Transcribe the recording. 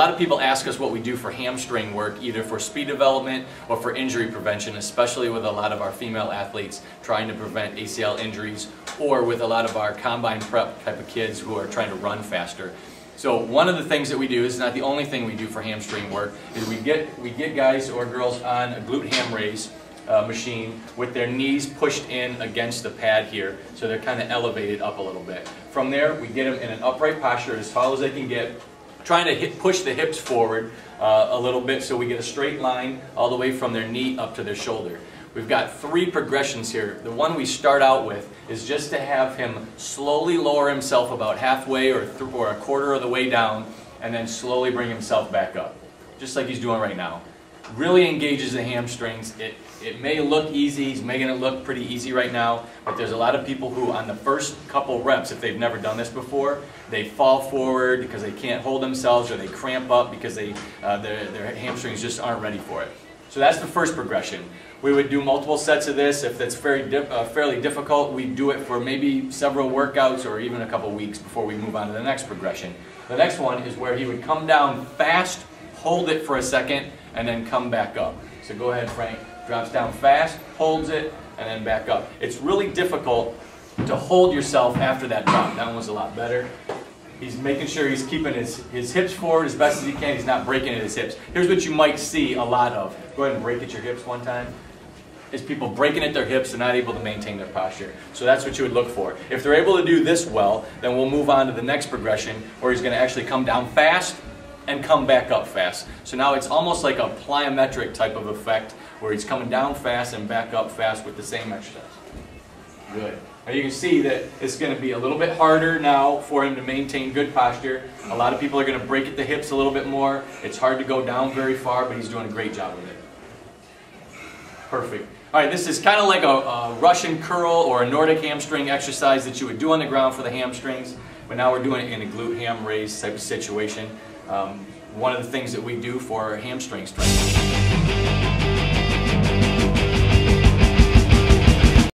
lot of people ask us what we do for hamstring work, either for speed development or for injury prevention, especially with a lot of our female athletes trying to prevent ACL injuries, or with a lot of our combine prep type of kids who are trying to run faster. So one of the things that we do, is not the only thing we do for hamstring work, is we get guys or girls on a glute ham raise machine with their knees pushed in against the pad here, so they're kind of elevated up a little bit. From there, we get them in an upright posture as tall as they can get, trying to push the hips forward a little bit so we get a straight line all the way from their knee up to their shoulder. We've got 3 progressions here. The one we start out with is just to have him slowly lower himself about halfway or a quarter of the way down, and then slowly bring himself back up, just like he's doing right now. Really engages the hamstrings. It may look easy, he's making it look pretty easy right now, but there's a lot of people who on the first couple reps, if they've never done this before, they fall forward because they can't hold themselves, or they cramp up because their hamstrings just aren't ready for it. So that's the first progression. We would do multiple sets of this. If that's fairly difficult, we do it for maybe several workouts or even a couple weeks before we move on to the next progression. The next one is where he would come down fast, hold it for a second, and then come back up. So go ahead, Frank. Drops down fast, holds it, and then back up. It's really difficult to hold yourself after that drop. That one was a lot better. He's making sure he's keeping his hips forward as best as he can. He's not breaking at his hips. Here's what you might see a lot of. Go ahead and break at your hips one time. Is people breaking at their hips and not able to maintain their posture. So that's what you would look for. If they're able to do this well, then we'll move on to the next progression where he's going to actually come down fast and come back up fast. So now it's almost like a plyometric type of effect where he's coming down fast and back up fast with the same exercise. Good. Now you can see that it's going to be a little bit harder now for him to maintain good posture. A lot of people are going to break at the hips a little bit more. It's hard to go down very far, but he's doing a great job with it. Perfect. All right, this is kind of like a Russian curl or a Nordic hamstring exercise that you would do on the ground for the hamstrings, but now we're doing it in a glute ham raise type of situation. One of the things that we do for hamstring strength.